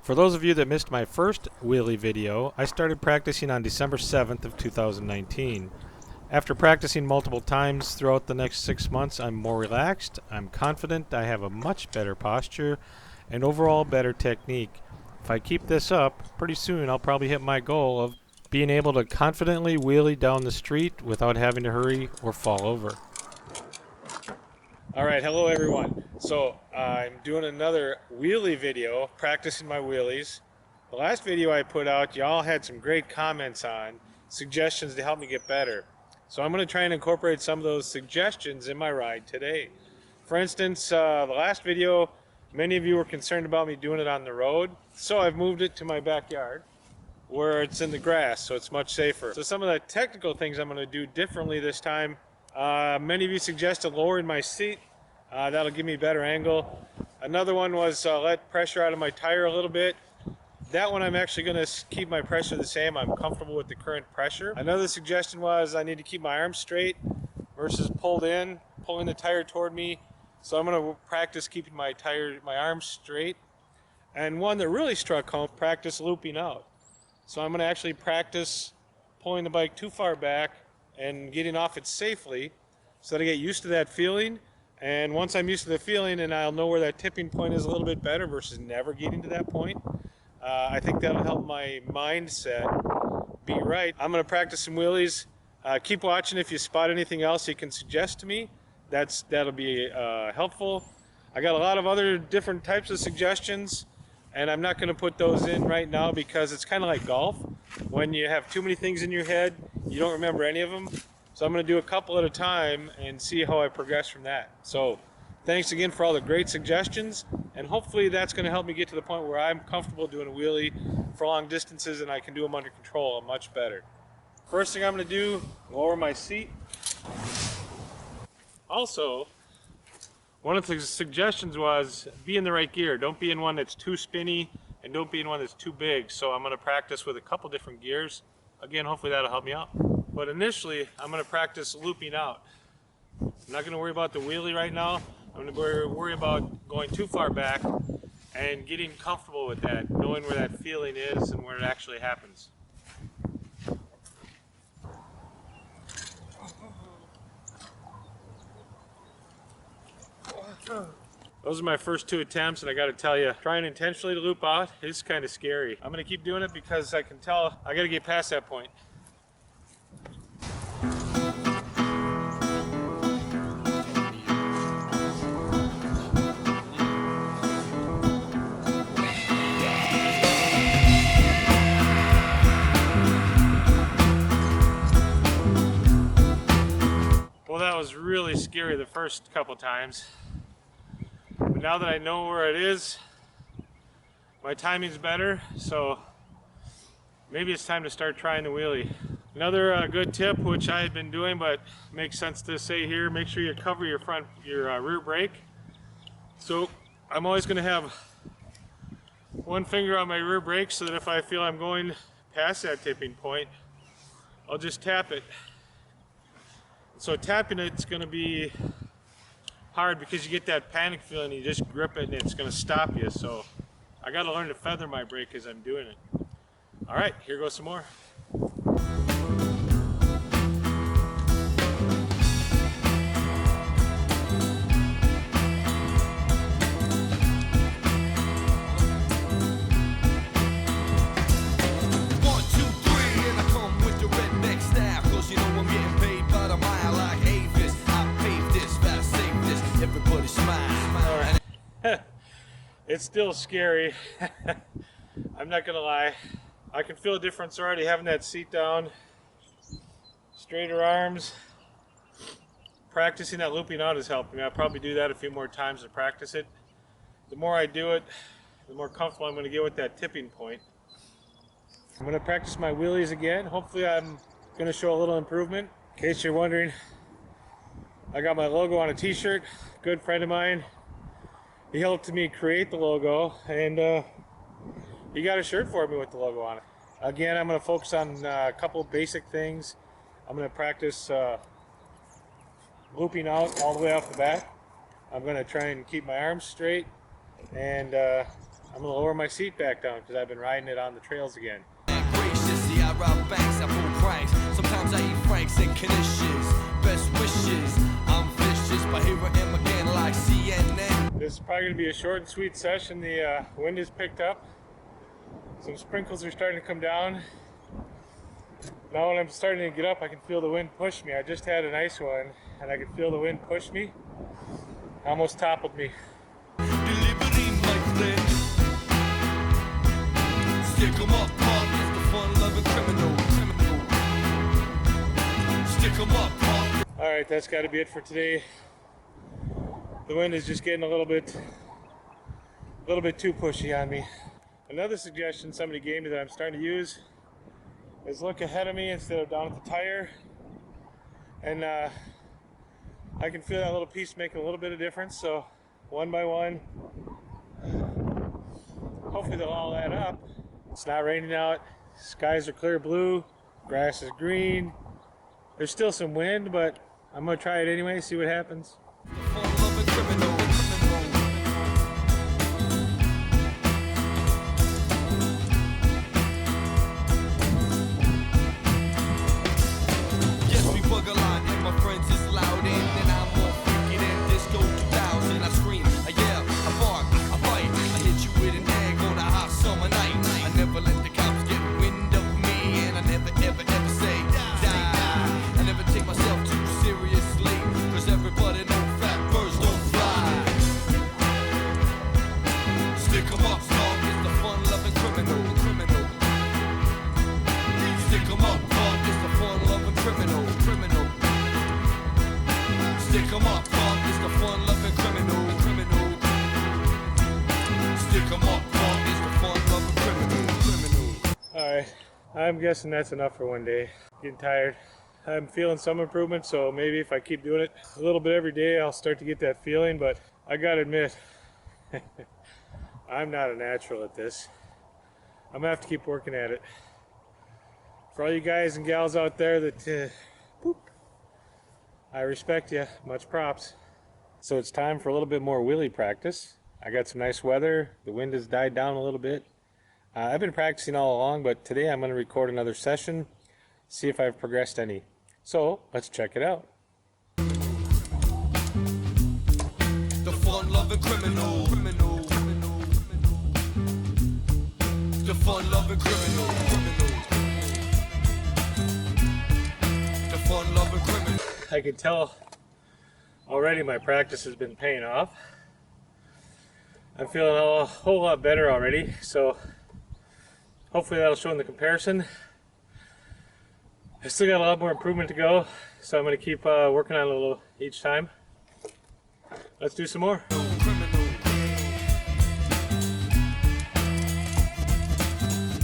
For those of you that missed my first wheelie video, I started practicing on December 7th of 2019. After practicing multiple times throughout the next 6 months, I'm more relaxed, I'm confident, I have a much better posture, and overall better technique. If I keep this up, pretty soon I'll probably hit my goal of being able to confidently wheelie down the street without having to hurry or fall over. Alright, hello everyone. So I'm doing another wheelie video, practicing my wheelies. The last video I put out, y'all had some great comments on, suggestions to help me get better. So I'm going to try and incorporate some of those suggestions in my ride today. For instance, the last video, many of you were concerned about me doing it on the road, so I've moved it to my backyard where it's in the grass, so it's much safer. So some of the technical things I'm going to do differently this time. Many of you suggested lowering my seat. That'll give me a better angle. Another one was let pressure out of my tire a little bit. That one I'm actually going to keep my pressure the same. I'm comfortable with the current pressure. Another suggestion was I need to keep my arms straight versus pulled in, pulling the tire toward me. So I'm going to practice keeping my arms straight. And one that really struck home, practice looping out. So I'm going to actually practice pulling the bike too far back and getting off it safely so that I get used to that feeling. And once I'm used to the feeling, and I'll know where that tipping point is a little bit better versus never getting to that point, I think that'll help my mindset be right. I'm going to practice some wheelies. Keep watching. If you spot anything else you can suggest to me, that'll be helpful. I got a lot of other different types of suggestions, and I'm not going to put those in right now because it's kind of like golf. When you have too many things in your head, you don't remember any of them. So I'm going to do a couple at a time and see how I progress from that. So thanks again for all the great suggestions, and hopefully that's going to help me get to the point where I'm comfortable doing a wheelie for long distances and I can do them under control much better. First thing I'm going to do, lower my seat. Also, one of the suggestions was be in the right gear. Don't be in one that's too spinny and don't be in one that's too big. So I'm going to practice with a couple different gears. Again, hopefully that'll help me out. But initially, I'm going to practice looping out. I'm not going to worry about the wheelie right now. I'm going to worry about going too far back and getting comfortable with that, knowing where that feeling is and where it actually happens. Those are my first two attempts, and I got to tell you, trying intentionally to loop out is kind of scary. I'm going to keep doing it because I can tell I got to get past that point. Well, that was really scary the first couple times. But now that I know where it is, my timing's better, so maybe it's time to start trying the wheelie. Another good tip, which I had been doing but makes sense to say here, make sure you cover your rear brake. So I'm always going to have one finger on my rear brake so that if I feel I'm going past that tipping point, I'll just tap it. So tapping it's going to be hard because you get that panic feeling, you just grip it and it's going to stop you. So I got to learn to feather my brake as I'm doing it. All right, here goes some more. It's still scary. I'm not gonna lie. I can feel a difference already having that seat down, straighter arms. Practicing that looping out is helping me. I'll probably do that a few more times to practice it. The more I do it, the more comfortable I'm gonna get with that tipping point. I'm gonna practice my wheelies again. Hopefully I'm gonna show a little improvement. In case you're wondering, I got my logo on a t-shirt. Good friend of mine, he helped me create the logo, and he got a shirt for me with the logo on it. Again, I'm going to focus on a couple of basic things. I'm going to practice looping out all the way off the bat. I'm going to try and keep my arms straight, and I'm going to lower my seat back down because I've been riding it on the trails again. I rob banks, I pull pranks. Sometimes I eat franks and conditions. Best wishes, I'm vicious, but here I am again like CNN. This is probably going to be a short and sweet session. The wind has picked up. Some sprinkles are starting to come down. Now when I'm starting to get up, I can feel the wind push me. I just had a nice one, and I can feel the wind push me. Almost toppled me. Delivery, my friend. Stick 'em up, punk. It's the fun-loving criminal. Stick 'em up, punk. All right, that's got to be it for today. The wind is just getting a little bit too pushy on me. Another suggestion somebody gave me that I'm starting to use is look ahead of me instead of down at the tire, and I can feel that little piece making a little bit of difference. So one by one, hopefully they'll all add up. It's not raining out, skies are clear blue, grass is green. There's still some wind, but I'm gonna try it anyway, see what happens. I'm guessing that's enough for one day. Getting tired. I'm feeling some improvement, so maybe if I keep doing it a little bit every day, I'll start to get that feeling, but I gotta admit, I'm not a natural at this. I'm gonna have to keep working at it. For all you guys and gals out there that, I respect you, much props. So it's time for a little bit more wheelie practice. I got some nice weather, the wind has died down a little bit. I've been practicing all along, but today I'm going to record another session, see if I've progressed any. So, let's check it out. The fun-loving criminal. The fun-loving criminal. The fun-loving criminal. I can tell already my practice has been paying off. I'm feeling a whole lot better already, so hopefully that'll show in the comparison. I still got a lot more improvement to go, so I'm going to keep working on it a little each time. Let's do some more.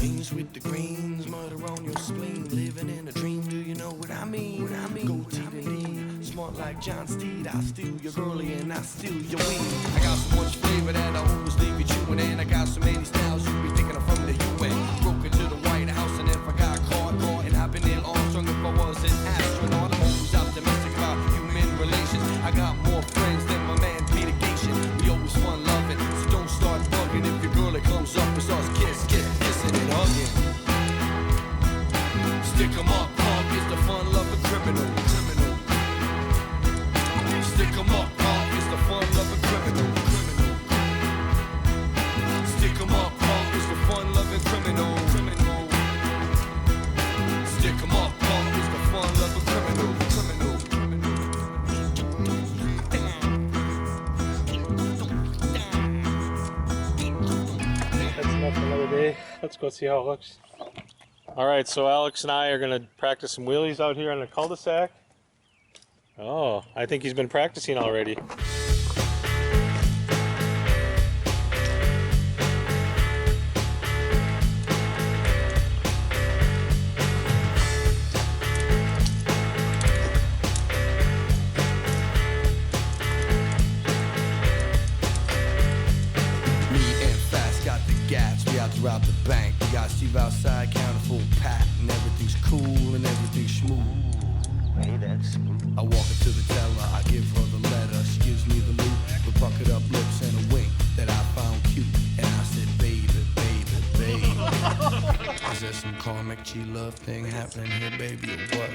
Beans with the greens, murder on your spleen, living in a dream. Do you know what I mean? Go T-D, smart like John Steed. I steal your girlie and I steal your weed. I got so much flavor that I always leave you chewing, and I got so many styles you be thinking I'm from the UN. Broke into the White House, and if I got caught, and I've been Neil Armstrong if I was an astronaut. I'm always optimistic about human relations. I got more friends than my man Peter Gatien. We always fun loving, so don't start bugging if your girlie comes up and starts kissing and hugging. Stick 'em up, punk is the fun-loving criminal. Stick 'em up, punk is the fun-loving criminal. Stick 'em up, punk is the fun-loving criminal. Stick 'em up, punk is the fun-loving criminal. That's enough for another day. Let's go see how it looks. Alright, so Alex and I are going to practice some wheelies out here on the cul-de-sac. Oh, I think he's been practicing already. Rob the bank, we got Steve outside, counting full pack, and everything's cool and everything's smooth. Hey, that's smooth. I walk up to the teller, I give her the letter, she gives me the loot. karmic G-love thing happening here, baby, or what?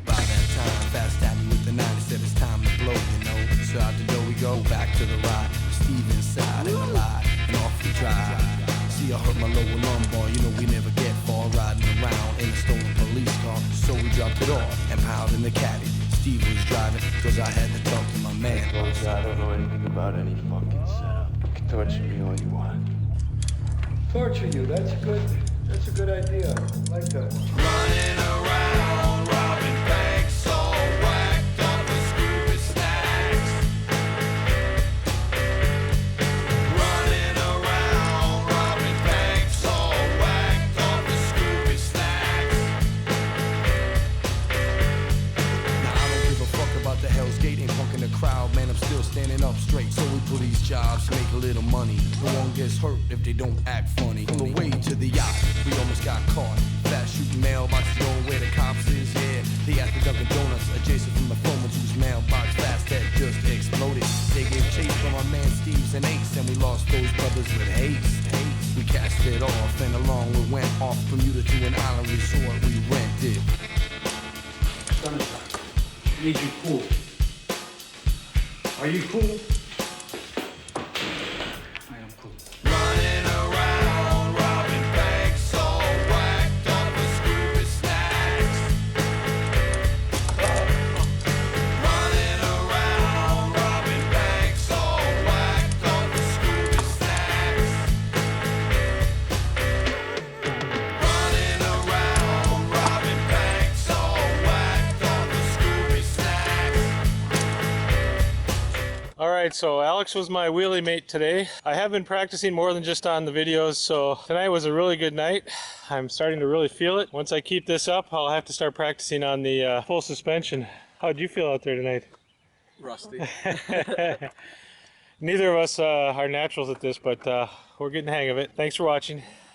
By that time, fast at me with the 90, said it's time to blow, you know. So out the door we go, back to the ride. Steve inside and the lie, and off we drive. See, I hurt my lower lumbar, you know we never get far riding around in a stolen police car. So we dropped it off and piled in the caddy. Steve was driving, cause I had to talk to my man. Look, I don't know anything about any fucking setup. You can torture me all you want. Torture you, that's a good idea. I like that one. Running around, robbing banks, all whacked up with Scooby snacks. Running around, robbing banks, all whacked up with Scooby snacks. Now I don't give a fuck about the Hell's Gate, ain't punking the crowd, man, I'm still standing up straight. So we police jobs, make a little money. No one gets hurt if they don't act funny. On the way to the yacht, we almost got caught. Fast shooting mailboxes going where the cops is, yeah. They at the Dunkin' Donuts, adjacent from the Foreman's whose mailbox fast had just exploded. They gave chase from our man Steve's and Ace, and we lost those brothers with haste. We cast it off, and along we went off Bermuda to an island resort we rented. Sunshine, I need you cool. Are you cool? I am cool. Running around, robbing banks, all whacked up with Scooby snacks. Running around, robbing banks, all whacked up with Scooby snacks. Running around, robbing banks, all whacked up with Scooby snacks. Alright, so Alex was my wheelie mate today. I have been practicing more than just on the videos, so tonight was a really good night. I'm starting to really feel it. Once I keep this up, I'll have to start practicing on the full suspension. How'd you feel out there tonight? Rusty. Neither of us are naturals at this, but we're getting the hang of it. Thanks for watching.